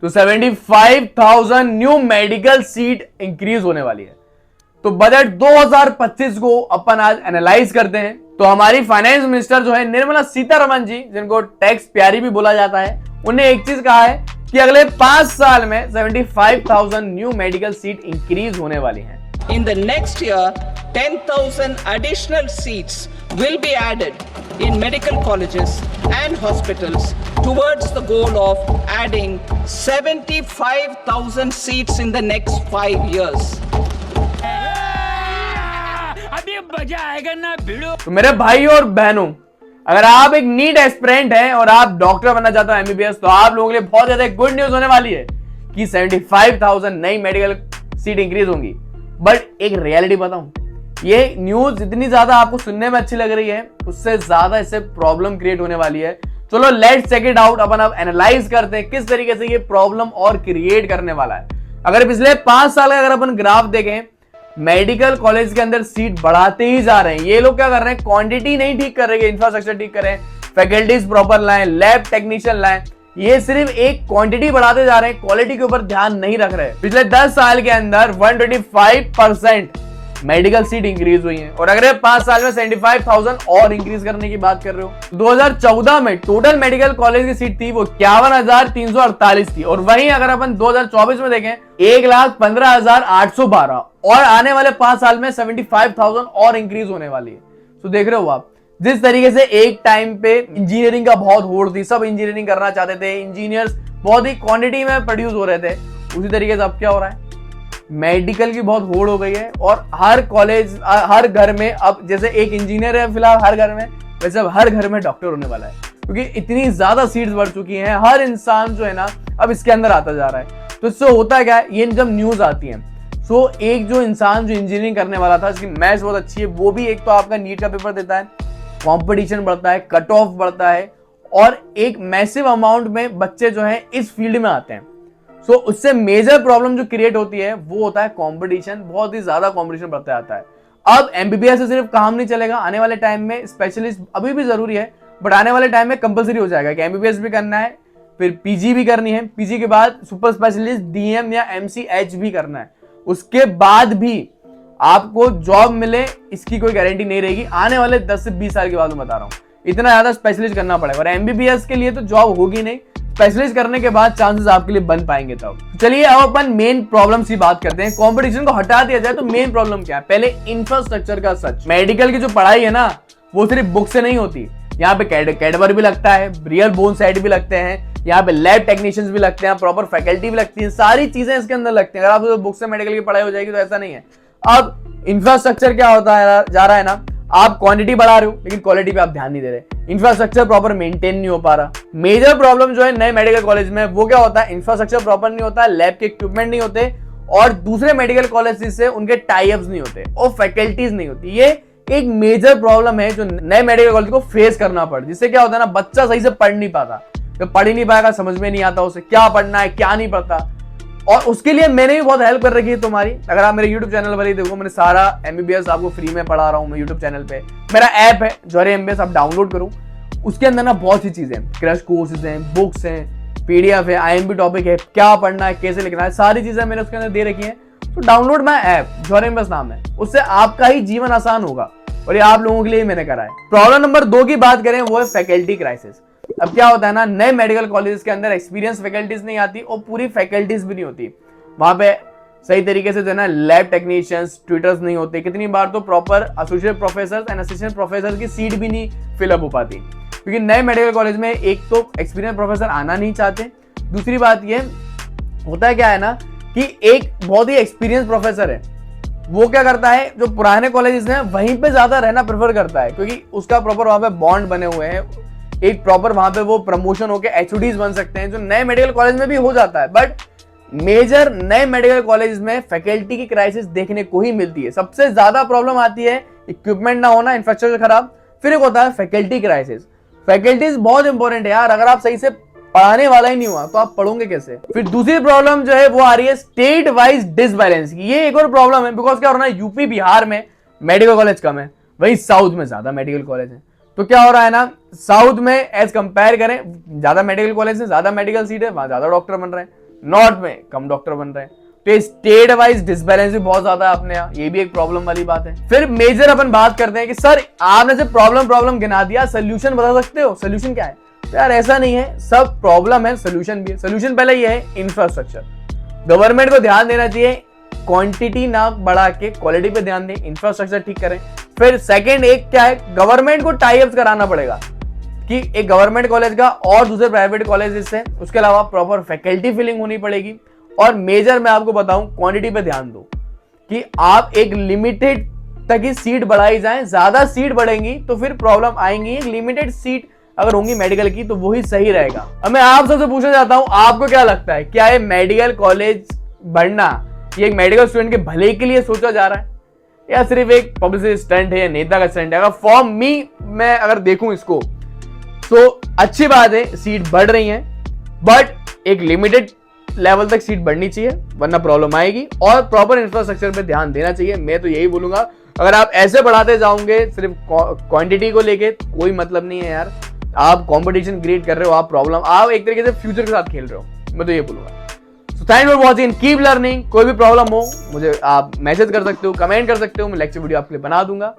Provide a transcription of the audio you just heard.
तो 75,000 new medical seat increase होने वाली है। तो बजट 2025 को अपन आज एनालाइज करते हैं। तो हमारी फाइनेंस मिनिस्टर जो है निर्मला सीतारमण जी, जिनको टैक्स प्यारी भी बोला जाता है, उन्हें एक चीज कहा है कि अगले 5 साल में 75,000 न्यू मेडिकल सीट इंक्रीज होने वाली हैं। In the next year, 10,000 additional seats will be added in medical colleges and hospitals towards the goal of adding 75,000 seats in the next 5 years. अभी मजा आएगा ना भिड़ो। तो मेरे भाइयों और बहनों, अगर आप एक नीट एस्पिरेंट हैं और आप डॉक्टर बनना चाहते हो एमबीबीएस, तो आप लोगों के लिए बहुत ज्यादा गुड न्यूज होने वाली है कि 75,000 नई मेडिकल सीट इंक्रीज होंगी। बट एक रियलिटी बताऊं, ये न्यूज इतनी ज्यादा आपको सुनने में अच्छी लग रही है, उससे ज्यादा इससे प्रॉब्लम क्रिएट होने वाली है। चलो लेट्स चेक इट आउट। अपन अब एनालाइज करते हैं किस तरीके से ये प्रॉब्लम और क्रिएट करने वाला है। अगर पिछले 5 साल का अगर अपन ग्राफ देखें, मेडिकल कॉलेज के अंदर सीट बढ़ाते ही जा रहे हैं। ये लोग क्या कर रहे हैं, क्वांटिटी नहीं ठीक कर रहे हैं, इंफ्रास्ट्रक्चर ठीक कर रहे हैं, फैकल्टीज प्रॉपर लाएं, लैब टेक्नीशियन लाएं। ये सिर्फ एक क्वांटिटी बढ़ाते जा रहे हैं, क्वालिटी के ऊपर ध्यान नहीं रख रहे। पिछले 10 साल के अंदर 125% मेडिकल सीट इंक्रीज हुई है और अगले 5 साल में 75,000 और इंक्रीज करने की बात कर रहे हो। 2014 में टोटल मेडिकल कॉलेज की सीट थी वो 51,348 थी, और वहीं अगर अपन 2024 में देखें 1,15,812, और आने वाले 5 साल में 75,000 और इंक्रीज होने वाली है। तो देख रहे हो आप, जिस तरीके से एक टाइम पे इंजीनियरिंग का बहुत होड़ थी, सब इंजीनियरिंग करना चाहते थे, इंजीनियर्स बहुत ही क्वांटिटी में प्रोड्यूस हो रहे थे, उसी तरीके से अब क्या हो रहा है, मेडिकल की बहुत होड़ हो गई है। और हर कॉलेज, हर घर में अब जैसे एक इंजीनियर है फिलहाल हर घर में, वैसे अब हर घर में डॉक्टर होने वाला है, क्योंकि इतनी ज्यादा सीट्स बढ़ चुकी हैं। हर इंसान जो है ना अब इसके अंदर आता जा रहा है। तो इससे होता क्या है, ये जब न्यूज आती है, सो एक जो इंसान जो इंजीनियरिंग करने वाला था, इसकी मैथ्स बहुत अच्छी है, वो भी एक तो आपका नीट का पेपर देता है, कंपटीशन बढ़ता है, कट ऑफ बढ़ता है, और एक मैसिव अमाउंट में बच्चे जो हैं इस फील्ड में आते हैं। सो उससे मेजर प्रॉब्लम जो क्रिएट होती है वो होता है कंपटीशन। बहुत ही ज्यादा कंपटीशन बढ़ता जाता है। अब एमबीबीएस से सिर्फ काम नहीं चलेगा, आने वाले टाइम में स्पेशलिस्ट अभी भी जरूरी है, बट आने वाले टाइम में कंपलसरी हो जाएगा कि एमबीबीएस भी करना है, फिर पीजी भी करनी है, पीजी के बाद सुपर स्पेशलिस्ट डीएम या एमसीएच भी करना है। उसके बाद भी आपको जॉब मिले इसकी कोई गारंटी नहीं रहेगी। आने वाले 10 से 20 साल के बाद मैं बता रहा हूँ, इतना ज्यादा स्पेशलिस्ट करना पड़ेगा। और एमबीबीएस के लिए तो जॉब होगी नहीं, स्पेशलिस्ट करने के बाद चांसेस आपके लिए बन पाएंगे। तब चलिए अब अपन मेन प्रॉब्लम की बात करते हैं। कंपटीशन को हटा दिया जाए तो मेन प्रॉब्लम क्या है, पहले इंफ्रास्ट्रक्चर का। सच मेडिकल की जो पढ़ाई है ना, वो सिर्फ बुक से नहीं होती। यहाँ पे कैडवर भी लगता है, रियल बोन साइड भी लगते हैं, यहाँ पे लैब टेक्नीशियंस भी लगते हैं, प्रॉपर फैकल्टी भी लगती है, सारी चीजें इसके अंदर लगती हैं। अगर आप बुक से मेडिकल की पढ़ाई हो जाएगी तो ऐसा नहीं है। अब इंफ्रास्ट्रक्चर क्या होता है, जा रहा है ना, आप क्वांटिटी बढ़ा रहे हो लेकिन क्वालिटी पे आप ध्यान नहीं दे रहे, इंफ्रास्ट्रक्चर प्रॉपर मेंटेन नहीं हो पा रहा। मेजर प्रॉब्लम जो है नए मेडिकल कॉलेज में वो क्या होता है, इंफ्रास्ट्रक्चर प्रॉपर नहीं होता, लैब के इक्विपमेंट नहीं होते, और दूसरे मेडिकल कॉलेज से उनके टाई अप्स नहीं होते, और फैकल्टीज नहीं होती। ये एक मेजर प्रॉब्लम है जो नए मेडिकल कॉलेज को फेस करना पड़ता है। जिससे क्या होता है ना, बच्चा सही से पढ़ नहीं पाता, जब पढ़ ही नहीं पाएगा, समझ में नहीं आता उसे क्या पढ़ना है क्या नहीं पढ़ता। और उसके लिए मैंने भी बहुत हेल्प कर रखी है तुम्हारी। अगर आप मेरे YouTube चैनल पर ही देखो, मैंने सारा एमबीबीएस आपको फ्री में पढ़ा रहा हूँ मैं YouTube चैनल पे। मेरा ऐप है जौहरी एमबीबीएस, आप डाउनलोड करो। उसके अंदर ना बहुत सी चीजें, क्रैश कोर्सेज हैं, बुक्स हैं, पीडीएफ है, आईएमपी टॉपिक है, क्या पढ़ना है, कैसे लिखना है, सारी चीजें मैंने उसके अंदर दे रखी है। तो download my app, Johri MBBS नाम है, उससे आपका ही जीवन आसान होगा, और ये आप लोगों के लिए मैंने करा है। प्रॉब्लम नंबर 2 की बात करें, वो है फैकल्टी क्राइसिस। अब क्या होता है ना, नए मेडिकल कॉलेज के अंदर एक्सपीरियंस फैकल्टीज नहीं आती, और पूरी फैकल्टीज भी नहीं होती वहां पे सही तरीके से जो है ना, लैब टेक्नीशियंस, ट्यूटर्स नहीं होते। कितनी बार तो proper associate professor and assistant professor की सीट भी नहीं फिलअप हो पाती, क्योंकि नए मेडिकल कॉलेज में एक तो एक्सपीरियंस प्रोफेसर आना नहीं चाहते। दूसरी बात ये होता क्या है ना, कि एक बहुत ही एक्सपीरियंस प्रोफेसर है, वो क्या करता है, जो पुराने कॉलेजेस हैं वहीं पे ज्यादा रहना प्रेफर करता है, क्योंकि उसका प्रॉपर वहां पे बॉन्ड बने हुए हैं, एक प्रॉपर वहां पे वो प्रमोशन होकर एचओडीज बन सकते हैं, जो नए मेडिकल कॉलेज में भी हो जाता है। बट मेजर नए मेडिकल कॉलेज में फैकल्टी की क्राइसिस देखने को ही मिलती है। सबसे ज्यादा प्रॉब्लम आती है इक्विपमेंट ना होना, इंफ्रास्ट्रक्चर खराब, फिर एक होता है फैकल्टी क्राइसिस। फैकल्टीज बहुत इंपॉर्टेंट है यार, अगर आप सही से पढ़ाने वाला ही नहीं हुआ तो आप पढ़ोगे कैसे। फिर दूसरी प्रॉब्लम जो है वो आ रही है स्टेट वाइज डिसबैलेंस की। ये एक और प्रॉब्लम है, बिकॉज क्या हो रहा है, यूपी बिहार में मेडिकल कॉलेज कम है, वही साउथ में ज्यादा मेडिकल कॉलेज है। तो क्या हो रहा है ना, साउथ में एज कंपेयर करें, ज्यादा मेडिकल कॉलेज है, ज्यादा मेडिकल सीट है, वहां ज्यादा डॉक्टर बन रहे हैं। नॉर्थ में कम डॉक्टर बन रहे हैं। तो स्टेट वाइज डिसबैलेंस भी बहुत ज्यादा है अपने यहाँ, ये भी एक प्रॉब्लम वाली बात है। फिर मेजर अपन बात करते हैं कि सर आपने सिर्फ प्रॉब्लम गिना दिया, सोल्यूशन बता सकते हो, सोल्यूशन क्या है? तो यार ऐसा नहीं है, सब प्रॉब्लम है सोल्यूशन भी है। सोल्यूशन पहले ये है इंफ्रास्ट्रक्चर। गवर्नमेंट को ध्यान देना चाहिए, क्वांटिटी ना बढ़ा के क्वालिटी पे ध्यान दें, इंफ्रास्ट्रक्चर ठीक करें। फिर सेकंड एक क्या है, गवर्नमेंट को टाई अप कराना पड़ेगा कि एक गवर्नमेंट कॉलेज का और दूसरे प्राइवेट कॉलेज से, उसके अलावा प्रॉपर फैकल्टी फिलिंग होनी पड़ेगी। और मेजर मैं आपको बताऊं, क्वांटिटी पे ध्यान दो कि आप एक लिमिटेड तक ही सीट बढ़ाई जाए, ज्यादा सीट बढ़ेंगी तो फिर प्रॉब्लम आएंगी। एक लिमिटेड सीट अगर होंगी मेडिकल की तो वही सही रहेगा। अब मैं आप सबसे पूछना चाहता हूं, आपको क्या लगता है, क्या ये मेडिकल कॉलेज बढ़ना ये एक मेडिकल स्टूडेंट के भले के लिए सोचा जा रहा है या सिर्फ एक पब्लिसिटी स्टंट है या नेता का स्टंट है? अगर फॉर मी मैं अगर देखूं इसको तो अच्छी बात है, सीट बढ़ रही है, बट एक लिमिटेड लेवल तक सीट बढ़नी चाहिए वरना प्रॉब्लम आएगी। और प्रॉपर इंफ्रास्ट्रक्चर पे ध्यान देना चाहिए। मैं तो यही बोलूंगा, अगर आप ऐसे बढ़ाते जाओगे सिर्फ क्वांटिटी को लेके, कोई मतलब नहीं है यार। आप कंपटीशन क्रिएट कर रहे हो, आप एक तरीके से फ्यूचर के साथ खेल रहे हो, मैं तो ये बोलूंगा। So thank for watching, keep learning. कोई भी प्रॉब्लम हो मुझे आप मैसेज कर सकते हो, कमेंट कर सकते हो, मैं लेक्चर वीडियो आपके लिए बना दूंगा।